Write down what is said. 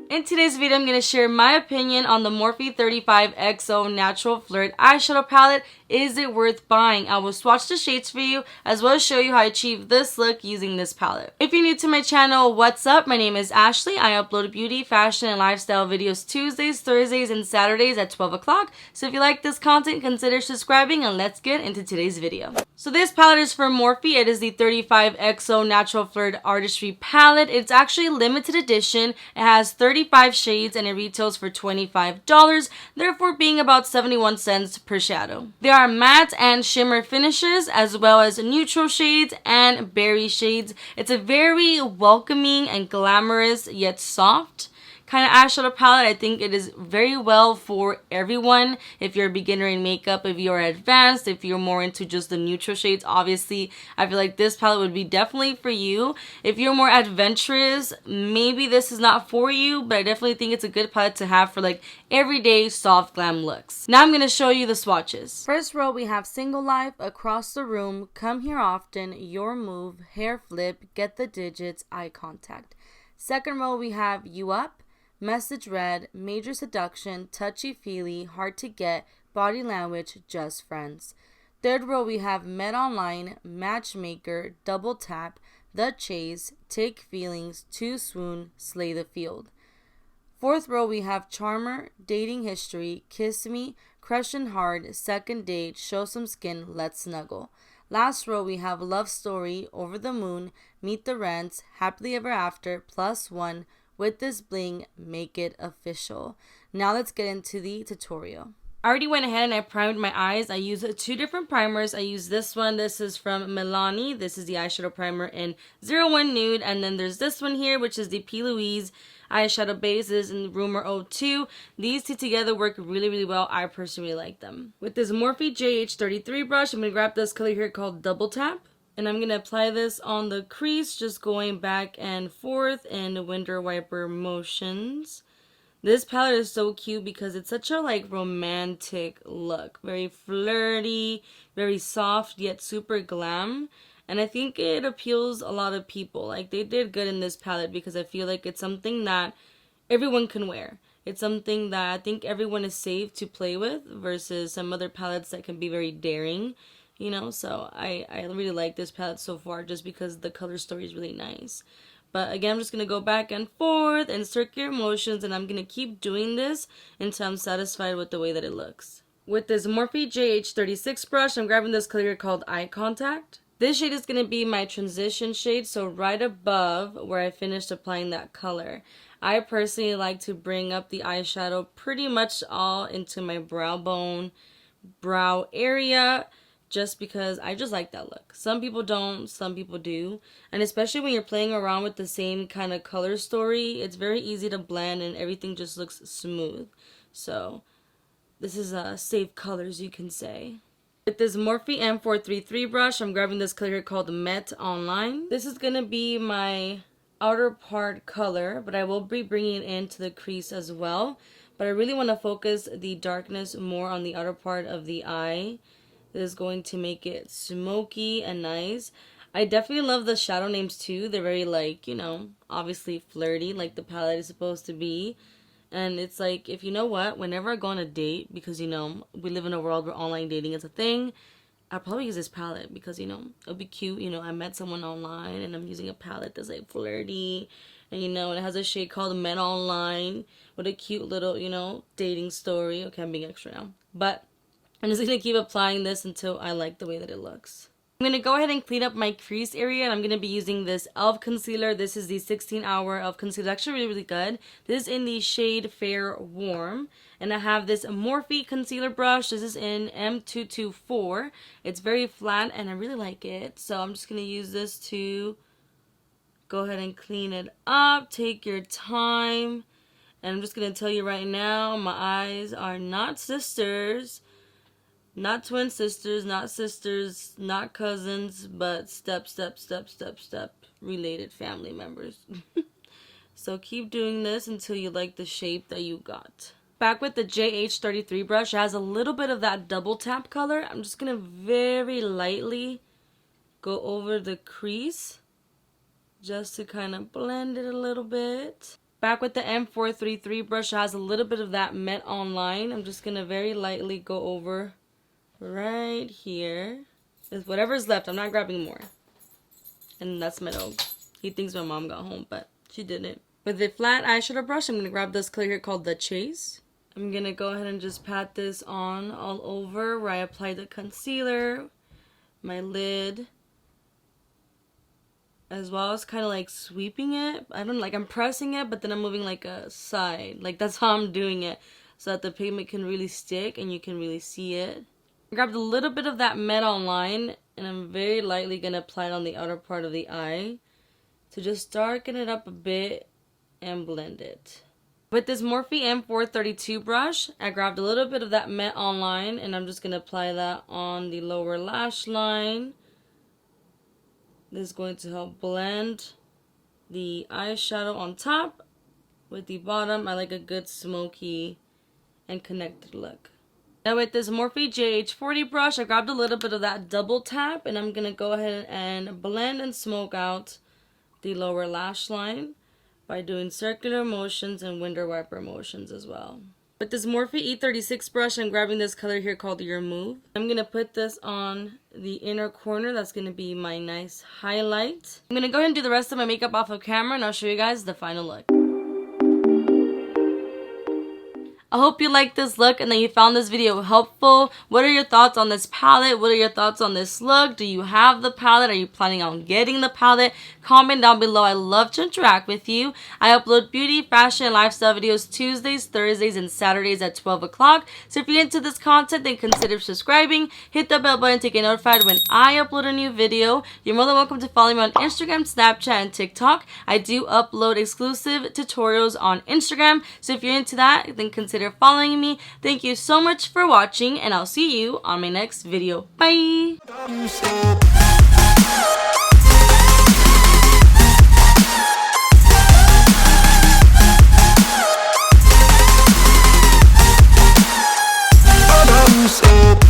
In today's video, I'm going to share my opinion on the Morphe 35XO Natural Flirt eyeshadow palette. Is it worth buying? I will swatch the shades for you as well as show you how I achieve this look using this palette. If you're new to my channel, what's up? My name is Ashley. I upload beauty, fashion, and lifestyle videos Tuesdays, Thursdays, and Saturdays at 12 o'clock. So if you like this content, consider subscribing and let's get into today's video. So this palette is from Morphe. It is the 35XO Natural Flirt Artistry palette. It's actually a limited edition. It has 35 shades and it retails for $25, therefore being about 71 cents per shadow. There are matte and shimmer finishes as well as neutral shades and berry shades. It's a very welcoming and glamorous yet soft kind of eyeshadow palette. I think it is very well for everyone. If you're a beginner in makeup, if you're advanced, if you're more into just the neutral shades, obviously I feel like this palette would be definitely for you. If you're more adventurous, maybe this is not for you, but I definitely think it's a good palette to have for like everyday soft glam looks. Now I'm going to show you the swatches. First row we have Single Life, Across the Room, Come Here Often, Your Move, Hair Flip, Get the Digits, Eye Contact. Second row we have You Up, Message Read, Major Seduction, Touchy Feely, Hard to Get, Body Language, Just Friends. Third row we have Met Online, Matchmaker, Double Tap, The Chase, Take Feelings, Too Swoon, Slay the Field. Fourth row we have Charmer, Dating History, Kiss Me, Crushin' Hard, Second Date, Show Some Skin, Let's Snuggle. Last row we have Love Story, Over the Moon, Meet the Rents, Happily Ever After, Plus One, With This Bling, Make It Official. Now let's get into the tutorial. I already went ahead and I primed my eyes. I used two different primers. I used this one. This is from Milani. This is the eyeshadow primer in 01 Nude. And then there's this one here, which is the P. Louise eyeshadow bases in Rumor 02. These two together work really, really well. I personally like them. With this Morphe JH33 brush, I'm going to grab this color here called Double Tap. And I'm going to apply this on the crease, just going back and forth in window wiper motions. This palette is so cute because it's such a like romantic look. Very flirty, very soft, yet super glam. And I think it appeals a lot of people. Like they did good in this palette because I feel like it's something that everyone can wear. It's something that I think everyone is safe to play with versus some other palettes that can be very daring. You know, so I really like this palette so far just because the color story is really nice. But again, I'm just going to go back and forth in circular motions and I'm going to keep doing this until I'm satisfied with the way that it looks. With this Morphe JH36 brush, I'm grabbing this color here called Eye Contact. This shade is going to be my transition shade, so right above where I finished applying that color. I personally like to bring up the eyeshadow pretty much all into my brow bone, brow area, just because I just like that look. Some people don't, some people do. And especially when you're playing around with the same kind of color story, it's very easy to blend and everything just looks smooth. So this is a safe colors, you can say. With this Morphe M433 brush, I'm grabbing this color here called Met Online. This is going to be my outer part color, but I will be bringing it into the crease as well. But I really want to focus the darkness more on the outer part of the eye. This is going to make it smoky and nice. I definitely love the shadow names too. They're very like, you know, obviously flirty like the palette is supposed to be. And it's like, if you know what, whenever I go on a date, because you know, we live in a world where online dating is a thing, I'll probably use this palette because, you know, it'll be cute. You know, I met someone online and I'm using a palette that's like flirty. And you know, it has a shade called Men Online with a cute little, you know, dating story. Okay, I'm being extra now. But I'm just going to keep applying this until I like the way that it looks. I'm going to go ahead and clean up my crease area, and I'm going to be using this e.l.f. concealer. This is the 16-hour e.l.f. concealer. It's actually really, really good. This is in the shade Fair Warm. And I have this Morphe concealer brush. This is in M224. It's very flat, and I really like it. So I'm just going to use this to go ahead and clean it up. Take your time. And I'm just going to tell you right now, my eyes are not sisters. Not twin sisters, not cousins, but step related family members. So keep doing this until you like the shape that you got. Back with the JH33 brush, it has a little bit of that double tap color. I'm just going to very lightly go over the crease just to kind of blend it a little bit. back with the M433 brush. It has a little bit of that matte on line. I'm just going to very lightly go over right here. With whatever's left. I'm not grabbing more. And that's my dog. He thinks my mom got home, but she didn't. With a flat eyeshadow brush, I'm going to grab this color here called The Chase. I'm going to go ahead and just pat this on all over where I applied the concealer, my lid, as well as kind of like sweeping it. I'm pressing it, but then I'm moving like a side. Like that's how I'm doing it, so that the pigment can really stick and you can really see it. I grabbed a little bit of that matte on line, and I'm very lightly going to apply it on the outer part of the eye to just darken it up a bit and blend it. With this Morphe M432 brush, I grabbed a little bit of that matte on line, and I'm just going to apply that on the lower lash line. This is going to help blend the eyeshadow on top with the bottom. I like a good smoky and connected look. Now with this Morphe JH40 brush, I grabbed a little bit of that double tap, and I'm going to go ahead and blend and smoke out the lower lash line by doing circular motions and window wiper motions as well. With this Morphe E36 brush, I'm grabbing this color here called Your Move. I'm going to put this on the inner corner. That's going to be my nice highlight. I'm going to go ahead and do the rest of my makeup off of camera, and I'll show you guys the final look. I hope you liked this look and that you found this video helpful. What are your thoughts on this palette? What are your thoughts on this look? Do you have the palette? Are you planning on getting the palette? Comment down below. I love to interact with you. I upload beauty, fashion, and lifestyle videos Tuesdays, Thursdays, and Saturdays at 12 o'clock. So if you're into this content, then consider subscribing. Hit the bell button to get notified when I upload a new video. You're more than welcome to follow me on Instagram, Snapchat, and TikTok. I do upload exclusive tutorials on Instagram. So if you're into that, then consider following me. Thank you so much for watching, and I'll see you on my next video. Bye! So